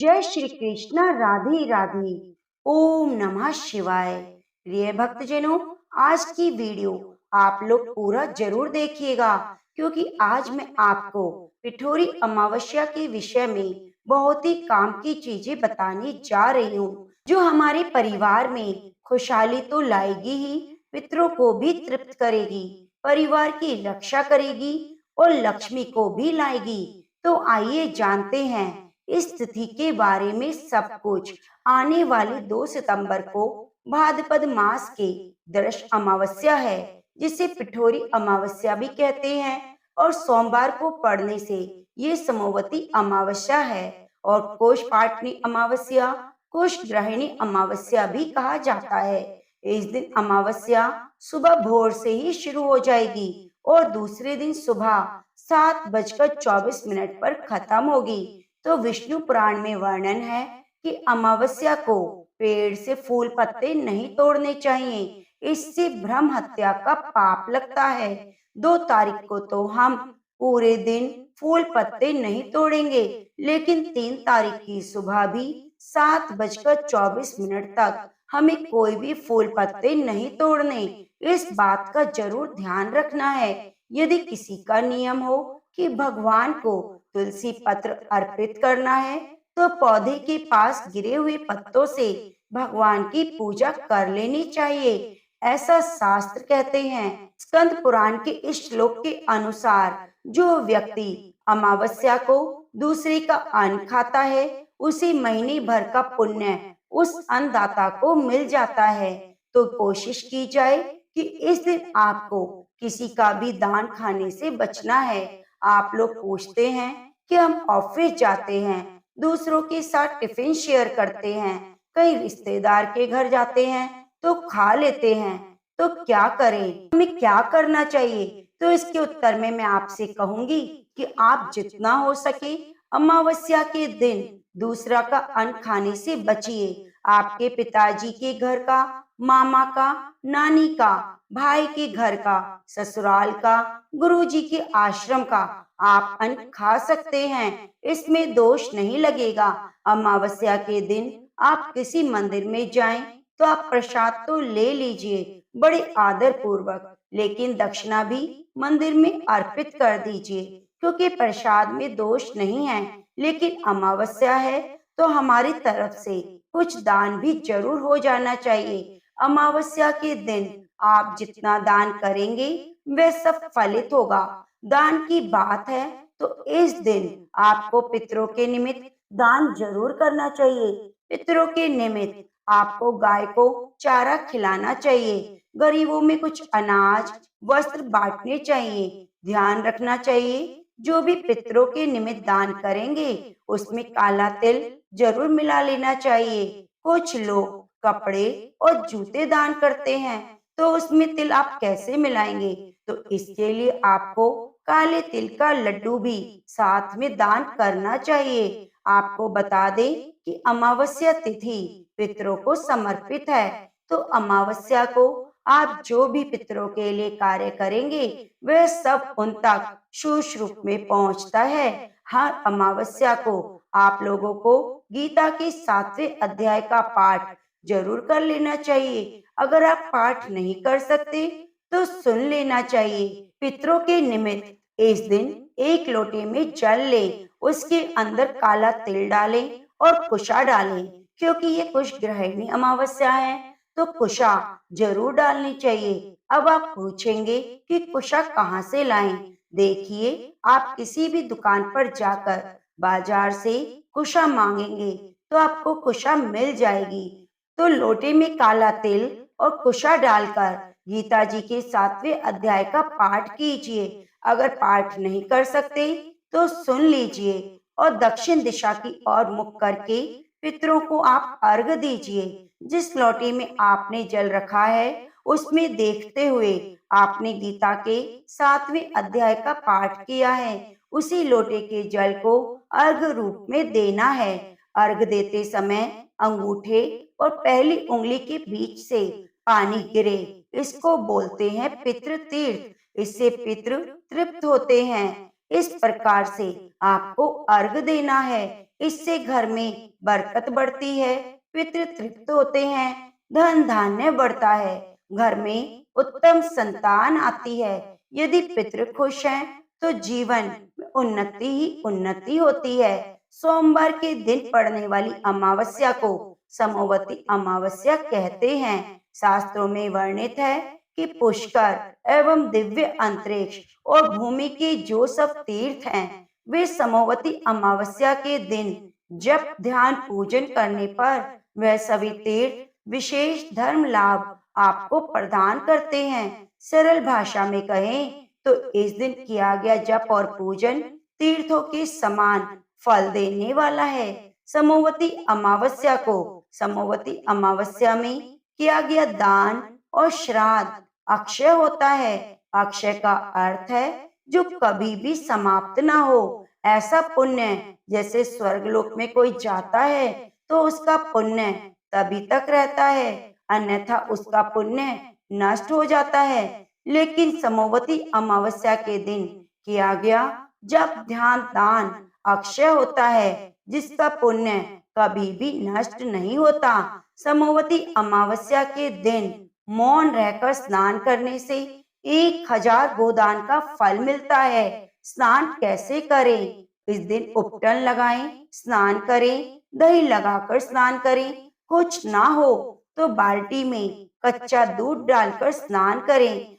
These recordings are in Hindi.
जय श्री कृष्ण। राधे राधे। ओम नमः शिवाय। प्रिय भक्तजनों, आज की वीडियो आप लोग पूरा जरूर देखिएगा, क्योंकि आज मैं आपको पिठोरी अमावस्या के विषय में बहुत ही काम की चीजें बताने जा रही हूँ, जो हमारे परिवार में खुशहाली तो लाएगी ही, पितरों को भी तृप्त करेगी, परिवार की रक्षा करेगी और लक्ष्मी को भी लाएगी। तो आइए जानते हैं इस तिथि के बारे में सब कुछ। आने वाले 2 सितंबर को भाद्रपद मास के दर्श अमावस्या है, जिसे पिठोरी अमावस्या भी कहते हैं, और सोमवार को पड़ने से ये समोवती अमावस्या है। और कोष पाटनी अमावस्या, कोष ग्रहणी अमावस्या भी कहा जाता है। इस दिन अमावस्या सुबह भोर से ही शुरू हो जाएगी और दूसरे दिन सुबह 7:24 पर खत्म होगी। तो विष्णु पुराण में वर्णन है कि अमावस्या को पेड़ से फूल पत्ते नहीं तोड़ने चाहिए, इससे ब्रह्म हत्या का पाप लगता है। 2 तारीख को तो हम पूरे दिन फूल पत्ते नहीं तोड़ेंगे, लेकिन 3 तारीख की सुबह भी 7:24 तक हमें कोई भी फूल पत्ते नहीं तोड़ने। इस बात का जरूर ध्यान रखना है। यदि किसी का नियम हो कि भगवान को तुलसी पत्र अर्पित करना है, तो पौधे के पास गिरे हुए पत्तों से भगवान की पूजा कर लेनी चाहिए, ऐसा शास्त्र कहते हैं। स्कंद पुराण के इस श्लोक के अनुसार जो व्यक्ति अमावस्या को दूसरे का अन्न खाता है, उसे महीने भर का पुण्य उस अन्नदाता को मिल जाता है। तो कोशिश की जाए कि इस दिन आपको किसी का भी दान खाने से बचना है। आप लोग पूछते हैं कि हम ऑफिस जाते हैं, दूसरों के साथ टिफिन शेयर करते हैं, कई रिश्तेदार के घर जाते हैं तो खा लेते हैं, तो क्या करें, हमें क्या करना चाहिए? तो इसके उत्तर में मैं आपसे कहूंगी कि आप जितना हो सके अमावस्या के दिन दूसरा का अन्न खाने से बचिए। आपके पिताजी के घर का, मामा का, नानी का, भाई के घर का, ससुराल का, गुरुजी के आश्रम का आप अन्न खा सकते हैं, इसमें दोष नहीं लगेगा। अमावस्या के दिन आप किसी मंदिर में जाएं तो आप प्रसाद तो ले लीजिए बड़े आदर पूर्वक, लेकिन दक्षिणा भी मंदिर में अर्पित कर दीजिए, क्योंकि प्रसाद में दोष नहीं है। लेकिन अमावस्या है तो हमारी तरफ से कुछ दान भी जरूर हो जाना चाहिए। अमावस्या के दिन आप जितना दान करेंगे वह सब फलित होगा। दान की बात है तो इस दिन आपको पितरों के निमित्त दान जरूर करना चाहिए। पितरों के निमित्त आपको गाय को चारा खिलाना चाहिए, गरीबों में कुछ अनाज वस्त्र बांटने चाहिए। ध्यान रखना चाहिए जो भी पितरों के निमित्त दान करेंगे उसमें काला तिल जरूर मिला लेना चाहिए। कुछ लोग कपड़े और जूते दान करते हैं, तो उसमें तिल आप कैसे मिलाएंगे? तो इसके लिए आपको काले तिल का लड्डू भी साथ में दान करना चाहिए। आपको बता दें कि अमावस्या तिथि पितरों को समर्पित है, तो अमावस्या को आप जो भी पितरों के लिए कार्य करेंगे वह सब उन तक शुष्क रूप में पहुंचता है। हर अमावस्या को आप लोगों को गीता के 7वें अध्याय का पाठ जरूर कर लेना चाहिए। अगर आप पाठ नहीं कर सकते तो सुन लेना चाहिए। पितरों के निमित्त इस दिन एक लोटे में जल लें, उसके अंदर काला तिल डालें और कुशा डालें। क्योंकि ये कुश ग्रहणी अमावस्या है तो कुशा जरूर डालनी चाहिए। अब आप पूछेंगे कि कुशा कहाँ से लाएं? देखिए, आप किसी भी दुकान पर जाकर बाजार से कुशा मांगेंगे तो आपको कुशा मिल जाएगी। तो लोटे में काला तिल और कुशा डालकर गीता जी के 7वें अध्याय का पाठ कीजिए। अगर पाठ नहीं कर सकते तो सुन लीजिए और दक्षिण दिशा की ओर मुख करके पितरों को आप अर्घ दीजिए। जिस लोटे में आपने जल रखा है उसमें देखते हुए आपने गीता के 7वें अध्याय का पाठ किया है, उसी लोटे के जल को अर्घ रूप में देना है। अर्घ देते समय अंगूठे और पहली उंगली के बीच से पानी गिरे, इसको बोलते हैं पितृ तीर्थ। इससे पितृ तृप्त होते हैं। इस प्रकार से आपको अर्घ देना है। इससे घर में बरकत बढ़ती है, पितृ तृप्त होते हैं, धन धान्य बढ़ता है, घर में उत्तम संतान आती है। यदि पितृ खुश हैं, तो जीवन में उन्नति ही उन्नति होती है। सोमवार के दिन पड़ने वाली अमावस्या को समोवती अमावस्या कहते हैं। शास्त्रों में वर्णित है कि पुष्कर एवं दिव्य अंतरिक्ष और भूमि के जो सब तीर्थ हैं, वे समोवती अमावस्या के दिन जप ध्यान पूजन करने पर वह सभी तीर्थ विशेष धर्म लाभ आपको प्रदान करते हैं। सरल भाषा में कहें तो इस दिन किया गया जप और पूजन तीर्थों के समान फल देने वाला है। समोवती अमावस्या को समोवती अमावस्या में किया गया दान और श्राद्ध अक्षय होता है। अक्षय का अर्थ है जो कभी भी समाप्त ना हो। ऐसा पुण्य जैसे स्वर्गलोक में कोई जाता है तो उसका पुण्य तभी तक रहता है, अन्यथा उसका पुण्य नष्ट हो जाता है। लेकिन समोवती अमावस्या के दिन किया गया जप ध्यान दान अक्षय होता है, जिसका पुण्य कभी भी नष्ट नहीं होता। समोवती अमावस्या के दिन मौन रहकर स्नान करने से 1000 गोदान का फल मिलता है। स्नान कैसे करें? इस दिन उपटन लगाएं, स्नान करें, दही लगाकर स्नान करें। कुछ ना हो तो बाल्टी में कच्चा दूध डालकर स्नान करें।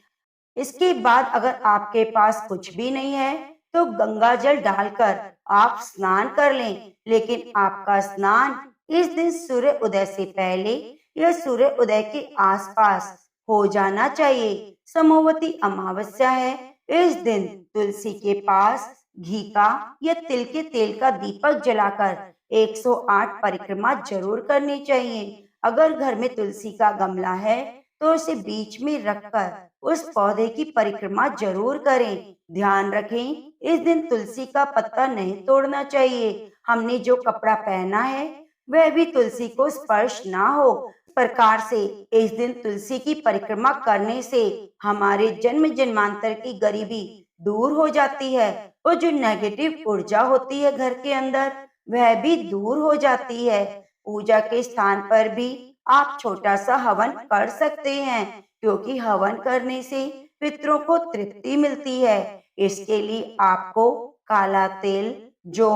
इसके बाद अगर आपके पास कुछ भी नहीं है तो गंगा जल डालकर आप स्नान कर लें, लेकिन आपका स्नान इस दिन सूर्य उदय से पहले या सूर्य उदय के आसपास हो जाना चाहिए। समोवती अमावस्या है, इस दिन तुलसी के पास घी का या तिल के तेल का दीपक जलाकर 108 परिक्रमा जरूर करनी चाहिए। अगर घर में तुलसी का गमला है तो उसे बीच में रखकर उस पौधे की परिक्रमा जरूर करें। ध्यान रखें, इस दिन तुलसी का पत्ता नहीं तोड़ना चाहिए। हमने जो कपड़ा पहना है वह भी तुलसी को स्पर्श ना हो। इस प्रकार से इस दिन तुलसी की परिक्रमा करने से हमारे जन्म जन्मांतर की गरीबी दूर हो जाती है और जो नेगेटिव ऊर्जा होती है घर के अंदर वह भी दूर हो जाती है। पूजा के स्थान पर भी आप छोटा सा हवन कर सकते हैं, क्योंकि हवन करने से पितरों को तृप्ति मिलती है। इसके लिए आपको काला तिल, जौ,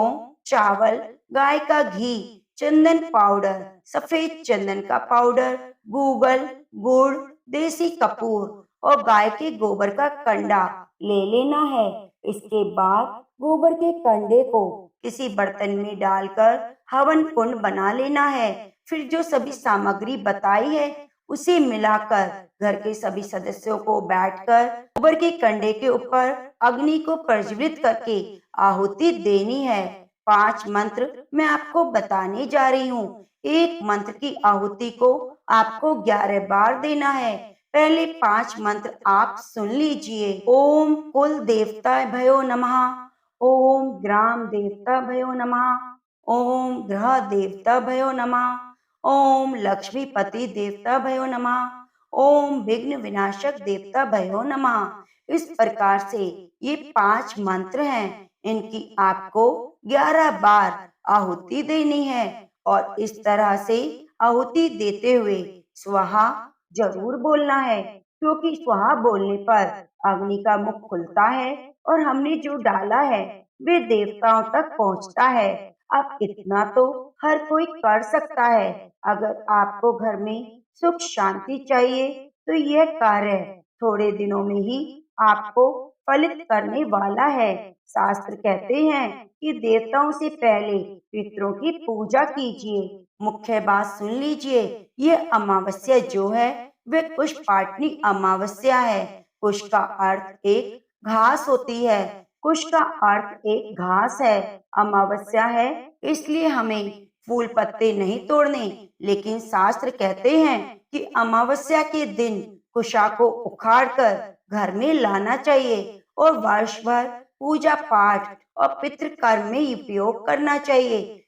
चावल, गाय का घी, चंदन पाउडर, सफेद चंदन का पाउडर, गूगल, गुड़, देसी कपूर और गाय के गोबर का कंडा ले लेना है। इसके बाद गोबर के कंडे को किसी बर्तन में डालकर हवन कुंड बना लेना है। फिर जो सभी सामग्री बताई है उसे मिलाकर घर के सभी सदस्यों को बैठकर गोबर के कंडे के ऊपर अग्नि को प्रज्वलित करके आहुति देनी है। 5 मंत्र मैं आपको बताने जा रही हूँ। एक मंत्र की आहुति को आपको 11 बार देना है। पहले 5 मंत्र आप सुन लीजिए। ओम कुल देवता भयो नमः, ओम ग्राम देवता भयो नमः, ओम ग्रह देवता भयो नमः, ओम लक्ष्मीपति देवता भयो नमः, ओम विघ्न विनाशक देवता भयो नमः। इस प्रकार से ये 5 मंत्र हैं, इनकी आपको 11 बार आहुति देनी है और इस तरह से आहुति देते हुए स्वाहा जरूर बोलना है, क्योंकि स्वाहा बोलने पर अग्नि का मुख खुलता है और हमने जो डाला है वे देवताओं तक पहुंचता है। अब इतना तो हर कोई कर सकता है। अगर आपको घर में सुख शांति चाहिए तो यह कार्य थोड़े दिनों में ही आपको फलित करने वाला है। शास्त्र कहते हैं कि देवताओं से पहले पितरों की पूजा कीजिए। मुख्य बात सुन लीजिए, यह अमावस्या जो है वह कुशपाटनी अमावस्या है। कुश का अर्थ एक घास होती है, कुश का अर्थ एक घास है। अमावस्या है इसलिए हमें फूल पत्ते नहीं तोड़ने, लेकिन शास्त्र कहते हैं कि अमावस्या के दिन कुशा को उखाड़कर घर में लाना चाहिए और वर्ष भर पूजा पाठ और पितृ कर्म में उपयोग करना चाहिए।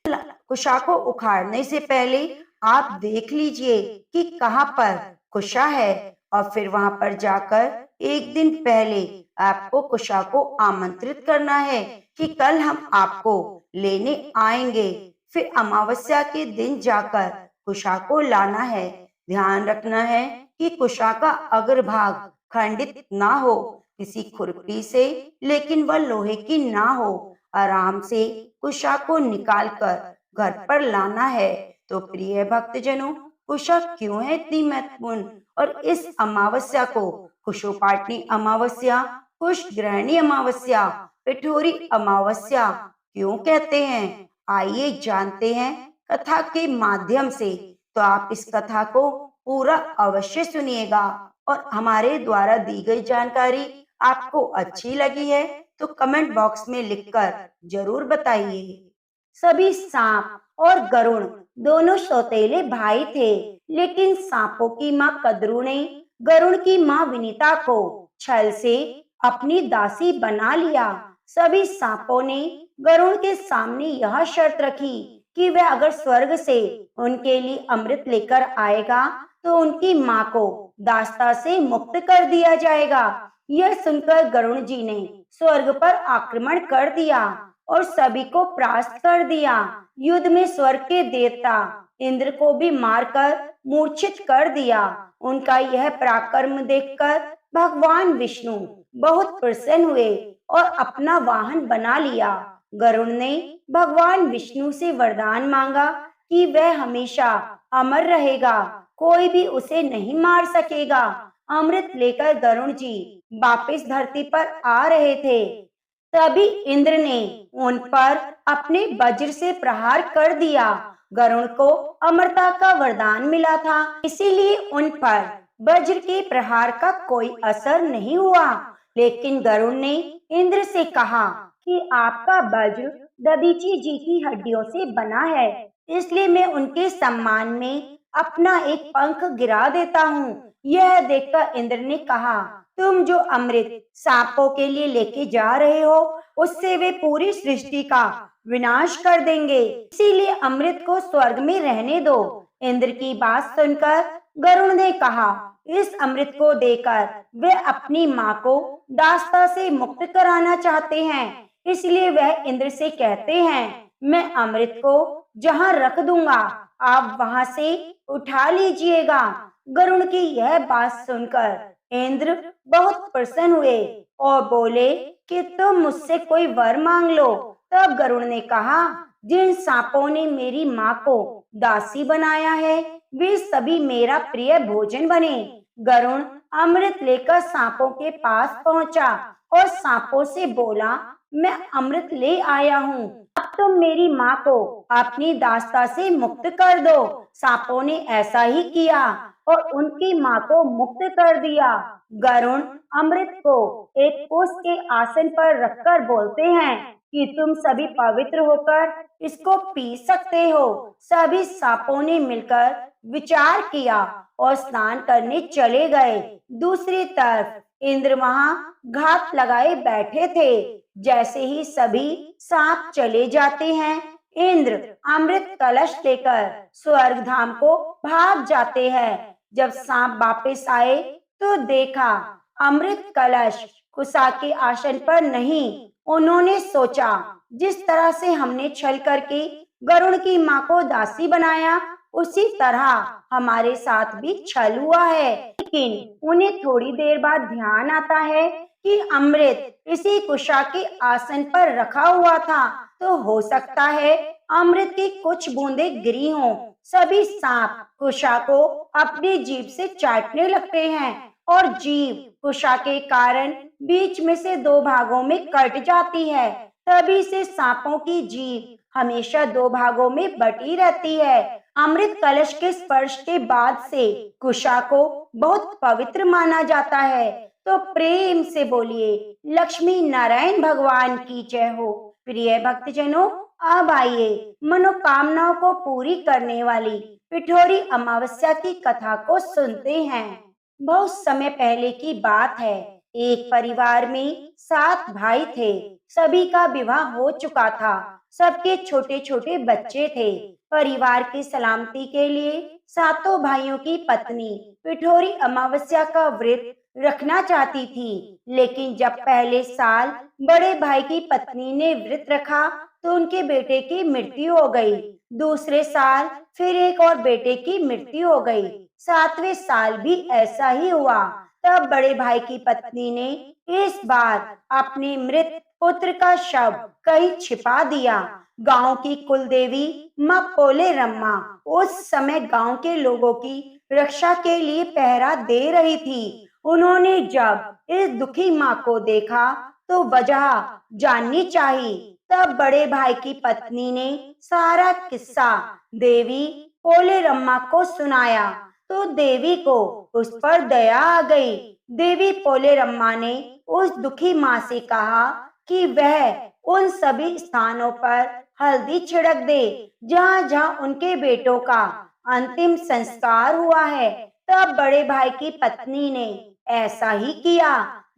कुशा को उखाड़ने से पहले आप देख लीजिए कि कहाँ पर कुशा है और फिर वहां पर जाकर एक दिन पहले आपको कुशा को आमंत्रित करना है कि कल हम आपको लेने आएंगे। फिर अमावस्या के दिन जाकर कुशा को लाना है। ध्यान रखना है कि कुशा का अग्रभाग खंडित ना हो किसी खुरपी से, लेकिन वह लोहे की ना हो। आराम से कुशा को निकालकर घर पर लाना है। तो प्रिय भक्तजनों, कुशा क्यों है इतनी महत्वपूर्ण, और इस अमावस्या को कुशोपाटनी अमावस्या, कुश ग्रहणी अमावस्या, पिठोरी अमावस्या क्यों कहते हैं? आइए जानते हैं कथा के माध्यम से। तो आप इस कथा को पूरा अवश्य सुनिएगा, और हमारे द्वारा दी गई जानकारी आपको अच्छी लगी है तो कमेंट बॉक्स में लिखकर जरूर बताइए। सभी सांप और गरुड़ दोनों सौतेले भाई थे, लेकिन सांपों की माँ कद्रू ने गरुड़ की माँ विनीता को छल से अपनी दासी बना लिया। सभी सांपों ने गरुड़ के सामने यह शर्त रखी कि वह अगर स्वर्ग से उनके लिए अमृत लेकर आएगा तो उनकी माँ को दास्ता से मुक्त कर दिया जाएगा। यह सुनकर गरुड़ जी ने स्वर्ग पर आक्रमण कर दिया और सभी को परास्त कर दिया। युद्ध में स्वर्ग के देवता इंद्र को भी मारकर मूर्छित कर दिया। उनका यह पराक्रम देखकर भगवान विष्णु बहुत प्रसन्न हुए और अपना वाहन बना लिया। गरुड़ ने भगवान विष्णु से वरदान मांगा कि वह हमेशा अमर रहेगा, कोई भी उसे नहीं मार सकेगा। अमृत लेकर गरुड़ जी वापस धरती पर आ रहे थे, तभी इंद्र ने उन पर अपने वज्र से प्रहार कर दिया। गरुड़ को अमरता का वरदान मिला था, इसीलिए उन पर वज्र के प्रहार का कोई असर नहीं हुआ। लेकिन गरुड़ ने इंद्र से कहा कि आपका वज्र दधीची जी की हड्डियों से बना है, इसलिए मैं उनके सम्मान में अपना एक पंख गिरा देता हूँ। यह देखकर इंद्र ने कहा, तुम जो अमृत सांपों के लिए लेके जा रहे हो, उससे वे पूरी सृष्टि का विनाश कर देंगे, इसीलिए अमृत को स्वर्ग में रहने दो। इंद्र की बात सुनकर गरुड़ ने कहा, इस अमृत को देकर वे अपनी माँ को दास्ता से मुक्त कराना चाहते हैं, इसलिए वह इंद्र से कहते हैं, मैं अमृत को जहाँ रख दूंगा आप वहां से उठा लीजिएगा। गरुड़ की यह बात सुनकर इंद्र बहुत प्रसन्न हुए और बोले कि तुम मुझसे कोई वर मांग लो। तब गरुड़ ने कहा, जिन सांपों ने मेरी माँ को दासी बनाया है वे सभी मेरा प्रिय भोजन बने। गरुड़ अमृत लेकर सांपों के पास पहुंचा और सांपों से बोला, मैं अमृत ले आया हूँ, अब तुम मेरी माँ को अपनी दास्ता से मुक्त कर दो। सांपों ने ऐसा ही किया और उनकी माँ को मुक्त कर दिया। गरुड़ अमृत को एक पुष्प के आसन पर रखकर बोलते हैं कि तुम सभी पवित्र होकर इसको पी सकते हो। सभी सांपों ने मिलकर विचार किया और स्नान करने चले गए। दूसरी तरफ इंद्र वहां घात लगाए बैठे थे। जैसे ही सभी सांप चले जाते हैं, इंद्र अमृत कलश लेकर स्वर्ग धाम को भाग जाते हैं। जब सांप वापस आए तो देखा अमृत कलश कुशा के आसन पर नहीं। उन्होंने सोचा, जिस तरह से हमने छल करके गरुड़ की माँ को दासी बनाया, उसी तरह हमारे साथ भी छल हुआ है। लेकिन उन्हें थोड़ी देर बाद ध्यान आता है कि अमृत इसी कुशा के आसन पर रखा हुआ था, तो हो सकता है अमृत की कुछ बूंदें गिरी हों। सभी सांप कुशा को अपनी जीभ से चाटने लगते हैं और जीभ कुशा के कारण बीच में से दो भागों में कट जाती है। तभी से सांपों की जीभ हमेशा दो भागों में बटी रहती है। अमृत कलश के स्पर्श के बाद से कुशा को बहुत पवित्र माना जाता है। तो प्रेम से बोलिए, लक्ष्मी नारायण भगवान की जय हो। प्रिय भक्तजनों, अब आइए मनोकामनाओं को पूरी करने वाली पिठोरी अमावस्या की कथा को सुनते हैं। बहुत समय पहले की बात है। एक परिवार में 7 भाई थे। सभी का विवाह हो चुका था। सबके छोटे छोटे बच्चे थे। परिवार की सलामती के लिए सातों भाइयों की पत्नी पिठोरी अमावस्या का व्रत रखना चाहती थी। लेकिन जब पहले साल बड़े भाई की पत्नी ने व्रत रखा तो उनके बेटे की मृत्यु हो गई। दूसरे साल फिर एक और बेटे की मृत्यु हो गई। 7वें साल भी ऐसा ही हुआ। तब बड़े भाई की पत्नी ने इस बार अपने मृत पुत्र का शव कहीं छिपा दिया। गांव की कुल देवी माँ पोले रम्मा उस समय गांव के लोगों की रक्षा के लिए पहरा दे रही थी। उन्होंने जब इस दुखी माँ को देखा तो वजह जाननी चाहिए। तब बड़े भाई की पत्नी ने सारा किस्सा देवी पोले रम्मा को सुनाया तो देवी को उस पर दया आ गई। देवी पोले रम्मा ने उस दुखी माँ से कहा कि वह उन सभी स्थानों पर हल्दी छिड़क दे जहाँ जहाँ उनके बेटों का अंतिम संस्कार हुआ है। तब बड़े भाई की पत्नी ने ऐसा ही किया।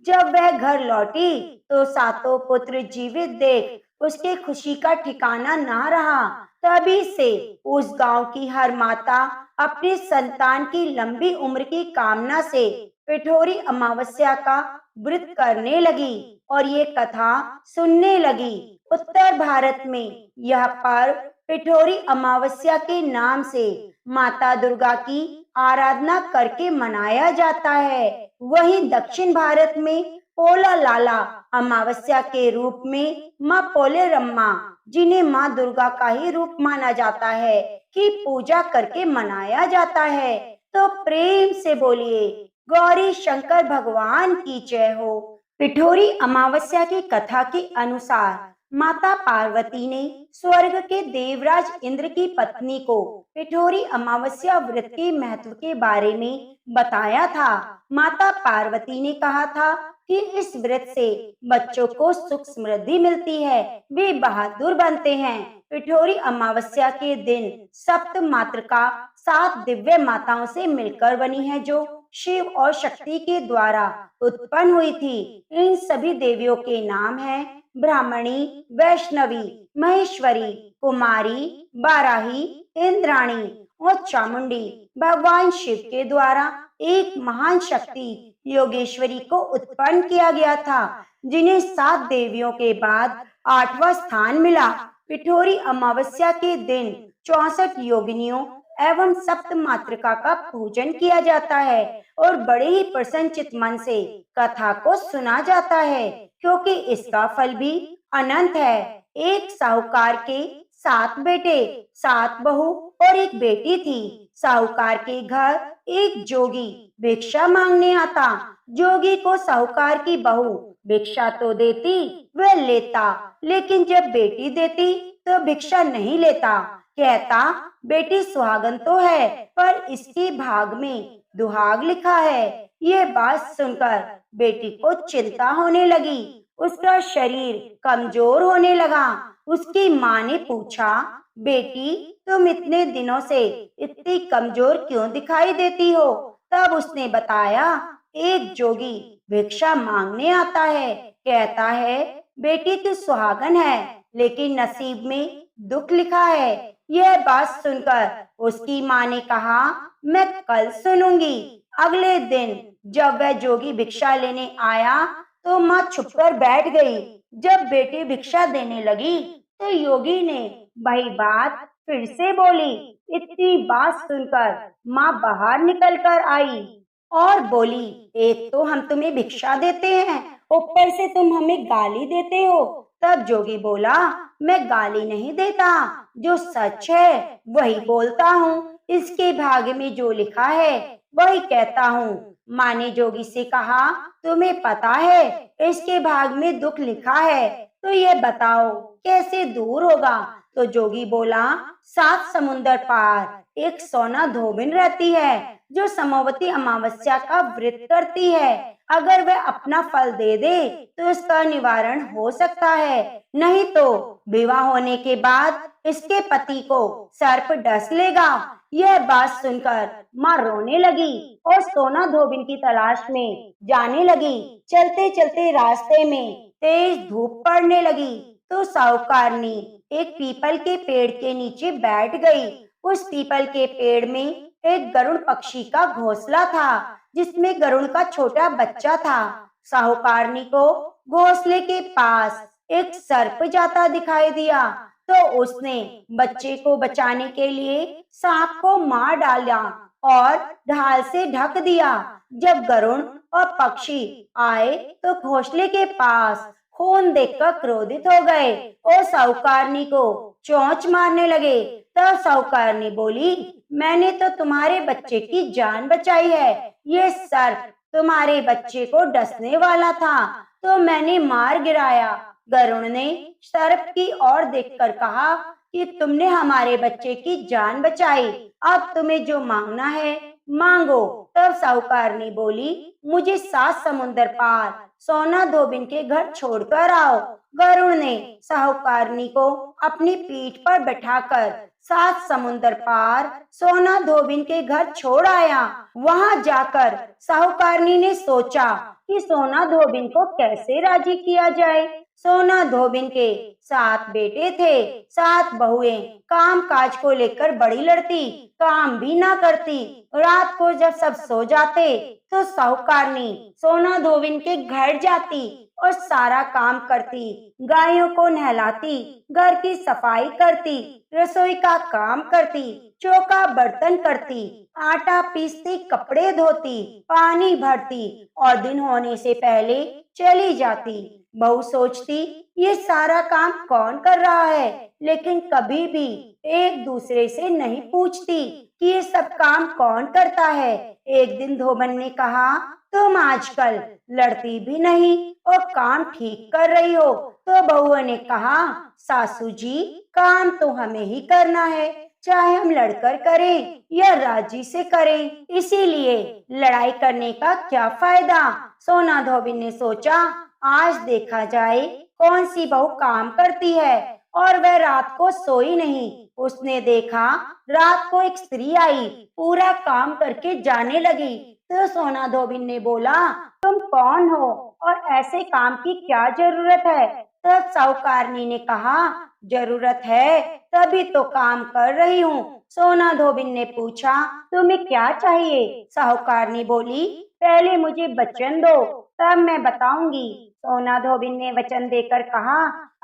जब वह घर लौटी तो सातों पुत्र जीवित देख उसके खुशी का ठिकाना ना रहा। तभी से उस गांव की हर माता अपने संतान की लंबी उम्र की कामना से पिठोरी अमावस्या का व्रत करने लगी और ये कथा सुनने लगी। उत्तर भारत में यह पर्व पिठोरी अमावस्या के नाम से माता दुर्गा की आराधना करके मनाया जाता है। वहीं दक्षिण भारत में पोला लाला अमावस्या के रूप में माँ पोले रम्मा, जिन्हें माँ दुर्गा का ही रूप माना जाता है, की पूजा करके मनाया जाता है। तो प्रेम से बोलिए गौरी शंकर भगवान की जय हो। पिठोरी अमावस्या की कथा के अनुसार माता पार्वती ने स्वर्ग के देवराज इंद्र की पत्नी को पिठोरी अमावस्या व्रत के महत्व के बारे में बताया था। माता पार्वती ने कहा था कि इस व्रत से बच्चों को सुख समृद्धि मिलती है, वे बहादुर बनते हैं। पिठोरी अमावस्या के दिन सप्त मातृका 7 दिव्य माताओं से मिलकर बनी है, जो शिव और शक्ति के द्वारा उत्पन्न हुई थी। इन सभी देवियों के नाम हैं ब्राह्मणी, वैष्णवी, महेश्वरी, कुमारी, बाराही, इंद्राणी और चामुंडी। भगवान शिव के द्वारा एक महान शक्ति योगेश्वरी को उत्पन्न किया गया था, जिन्हें 7 देवियों के बाद 8वां स्थान मिला। पिठोरी अमावस्या के दिन 64 योगिनियों एवं सप्त मातृका का पूजन किया जाता है और बड़े ही प्रसन्नचित मन से कथा को सुना जाता है, क्योंकि इसका फल भी अनंत है। एक साहूकार के 7 बेटे, 7 बहू और एक बेटी थी। साहूकार के घर एक जोगी भिक्षा मांगने आता। जोगी को साहूकार की बहू भिक्षा तो देती, वह लेता, लेकिन जब बेटी देती तो भिक्षा नहीं लेता। कहता, बेटी सुहागन तो है पर इसके भाग में दुहाग लिखा है। यह बात सुनकर बेटी को चिंता होने लगी। उसका शरीर कमजोर होने लगा। उसकी माँ ने पूछा, बेटी तुम इतने दिनों से इतनी कमजोर क्यों दिखाई देती हो? तब उसने बताया, एक जोगी भिक्षा मांगने आता है, कहता है बेटी तू सुहागन है लेकिन नसीब में दुख लिखा है। यह बात सुनकर उसकी माँ ने कहा, मैं कल सुनूंगी। अगले दिन जब वह जोगी भिक्षा लेने आया तो माँ छुपकर बैठ गई। जब बेटी भिक्षा देने लगी तो योगी ने वही बात फिर से बोली। इतनी बात सुनकर माँ बाहर निकल कर आई और बोली, एक तो हम तुम्हें भिक्षा देते हैं, ऊपर से तुम हमें गाली देते हो। तब जोगी बोला, मैं गाली नहीं देता, जो सच है वही बोलता हूँ। इसके भाग्य में जो लिखा है वही कहता हूँ। माँ ने जोगी से कहा, तुम्हें पता है इसके भाग में दुख लिखा है, तो ये बताओ कैसे दूर होगा? तो जोगी बोला, 7 समुंदर पार एक सोना धोबिन रहती है जो समावती अमावस्या का व्रत करती है। अगर वह अपना फल दे दे तो इसका निवारण हो सकता है, नहीं तो विवाह होने के बाद इसके पति को सर्प डस लेगा। यह बात सुनकर माँ रोने लगी और सोना धोबिन की तलाश में जाने लगी। चलते चलते रास्ते में तेज धूप पड़ने लगी तो साहूकारनी एक पीपल के पेड़ के नीचे बैठ गई। उस पीपल के पेड़ में एक गरुड़ पक्षी का घोंसला था, जिसमें गरुड़ का छोटा बच्चा था। साहूकारनी को घोंसले के पास एक सर्प जाता दिखाई दिया तो उसने बच्चे को बचाने के लिए सांप को मार डाला और ढाल से ढक दिया। जब गरुड़ और पक्षी आए तो घोंसले के पास खून देखकर क्रोधित हो गए और साहूकारनी को चोंच मारने लगे। तब साहूकारनी बोली, मैंने तो तुम्हारे बच्चे की जान बचाई है। ये सर्प तुम्हारे बच्चे को डसने वाला था तो मैंने मार गिराया। गरुड़ ने सर्प की ओर देखकर कहा कि तुमने हमारे बच्चे की जान बचाई, अब तुम्हें जो मांगना है मांगो। तब साहूकारनी बोली, मुझे 7 समुंदर पार सोना धोबिन के घर छोड़कर आओ। गरुड़ ने साहूकारनी को अपनी पीठ पर बैठाकर 7 समुंदर पार सोना धोबिन के घर छोड़ आया। वहां जाकर साहूकारनी ने सोचा कि सोना धोबिन को कैसे राजी किया जाए। सोना धोबिन के 7 बेटे थे, 7 बहुएं काम काज को लेकर बड़ी लड़ती, काम भी ना करती। रात को जब सब सो जाते तो साहूकारनी सोना धोबिन के घर जाती और सारा काम करती, गायों को नहलाती, घर की सफाई करती, रसोई का काम करती, चौका बर्तन करती, आटा पीसती, कपड़े धोती, पानी भरती और दिन होने से पहले चली जाती। बहू सोचती, ये सारा काम कौन कर रहा है, लेकिन कभी भी एक दूसरे से नहीं पूछती कि ये सब काम कौन करता है। एक दिन धोबन ने कहा, तुम आजकल लड़ती भी नहीं और काम ठीक कर रही हो। तो बहुओं ने कहा, सासू जी, काम तो हमें ही करना है, चाहे हम लड़कर करें या राजी से करें, इसीलिए लड़ाई करने का क्या फायदा। सोना धोबी ने सोचा, आज देखा जाए कौन सी बहू काम करती है। और वह रात को सोई नहीं। उसने देखा रात को एक स्त्री आई, पूरा काम करके जाने लगी। तो सोना धोबिन ने बोला, तुम कौन हो और ऐसे काम की क्या जरूरत है। तब साहूकारनी ने कहा, जरूरत है तभी तो काम कर रही हूँ। सोना धोबिन ने पूछा, तुम्हें क्या चाहिए। साहूकारनी बोली, पहले मुझे वचन दो, तब मैं बताऊंगी। सोना धोबिन ने वचन देकर कहा,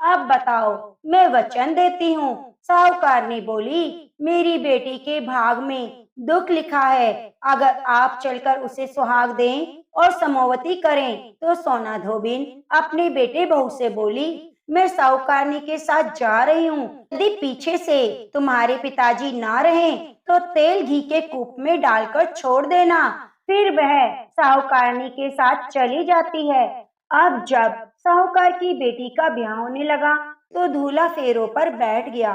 अब बताओ। मैं वचन देती हूँ। साहूकारनी बोली, मेरी बेटी के भाग में दुख लिखा है, अगर आप चलकर उसे सुहाग दें और समोवती करें। तो सोना धोबिन अपने बेटे बहू से बोली, मैं साहूकारनी के साथ जा रही हूँ, यदि पीछे से तुम्हारे पिताजी ना रहें तो तेल घी के कूप में डालकर छोड़ देना। फिर वह साहूकारनी के साथ चली जाती है। अब जब साहूकार की बेटी का ब्याह होने लगा तो दूल्हा फेरों पर बैठ गया।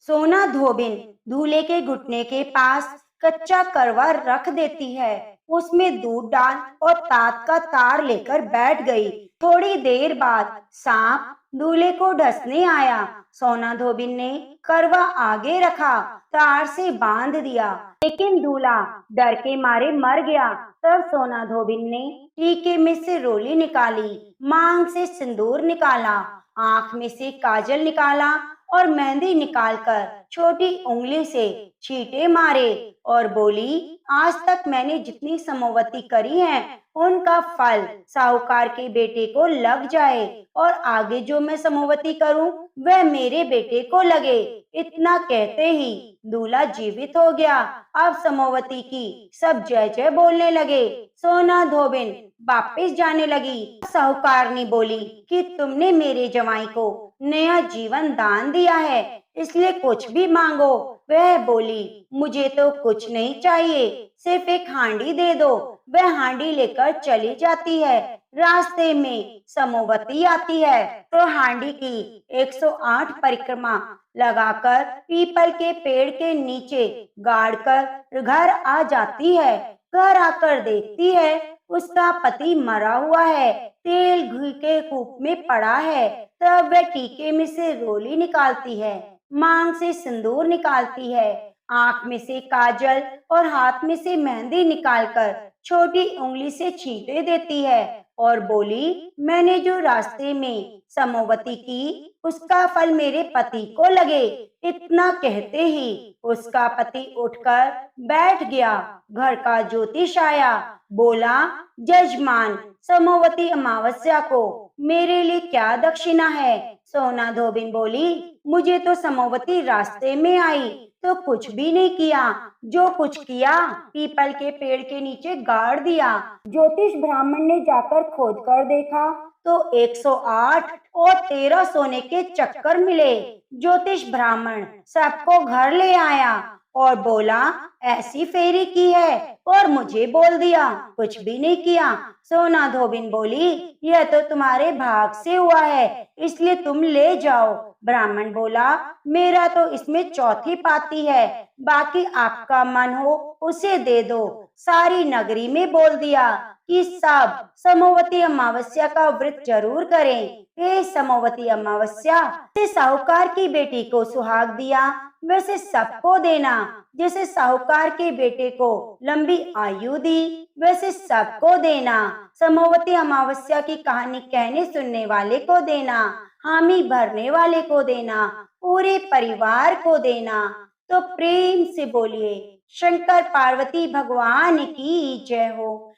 सोना धोबिन दूल्हे के घुटने के पास कच्चा करवा रख देती है, उसमें दूध डाल और तात का तार लेकर बैठ गई। थोड़ी देर बाद सांप दूल्हे को ढसने आया। सोना धोबिन ने करवा आगे रखा, तार से बांध दिया, लेकिन दूल्हा डर के मारे मर गया। तब सोना धोबिन ने टीके में से रोली निकाली, मांग से सिंदूर निकाला, आंख में से काजल निकाला और मेहंदी निकालकर छोटी उंगली से छींटे मारे और बोली, आज तक मैंने जितनी समोवती करी है उनका फल साहूकार के बेटे को लग जाए और आगे जो मैं समोवती करूं वह मेरे बेटे को लगे। इतना कहते ही दूल्हा जीवित हो गया। अब समोवती की सब जय जय बोलने लगे। सोना धोबिन वापिस जाने लगी। साहूकारनी बोली कि तुमने मेरे जवाई को नया जीवन दान दिया है, इसलिए कुछ भी मांगो। वह बोली, मुझे तो कुछ नहीं चाहिए, सिर्फ एक हांडी दे दो। वह हांडी लेकर चली जाती है। रास्ते में समोवती आती है तो हांडी की 108 परिक्रमा लगाकर पीपल के पेड़ के नीचे गाड़ कर घर आ जाती है। घर आकर देखती है उसका पति मरा हुआ है, तेल घी के कूप में पड़ा है। तब वह टीके में से रोली निकालती है, मांग से सिंदूर निकालती है, आंख में से काजल और हाथ में से मेहंदी निकालकर छोटी उंगली से छींटे देती है और बोली, मैंने जो रास्ते में समोवती की उसका फल मेरे पति को लगे। इतना कहते ही उसका पति उठकर बैठ गया। घर का ज्योतिष आया, बोला, जजमान, समोवती अमावस्या को मेरे लिए क्या दक्षिणा है। सोना धोबिन बोली, मुझे तो समोवती रास्ते में आई तो कुछ भी नहीं किया, जो कुछ किया पीपल के पेड़ के नीचे गाड़ दिया। ज्योतिष ब्राह्मण ने जाकर खोद कर देखा तो 108 और 13 सोने के चक्कर मिले। ज्योतिष ब्राह्मण सबको घर ले आया और बोला ऐसी फेरी की है, और मुझे बोल दिया कुछ भी नहीं किया। सोना धोबिन बोली यह तो तुम्हारे भाग से हुआ है, इसलिए तुम ले जाओ। ब्राह्मण बोला मेरा तो इसमें चौथी पाती है, बाकी आपका मन हो उसे दे दो। सारी नगरी में बोल दिया कि सब समोवती अमावस्या का व्रत जरूर करें। हे समोवती अमावस्या, से साहूकार की बेटी को सुहाग दिया वैसे सबको देना, जैसे साहूकार के बेटे को लंबी आयु दी वैसे सबको देना। समोवती अमावस्या की कहानी कहने सुनने वाले को देना, हामी भरने वाले को देना, पूरे परिवार को देना। तो प्रेम से बोलिए शंकर पार्वती भगवान की जय हो।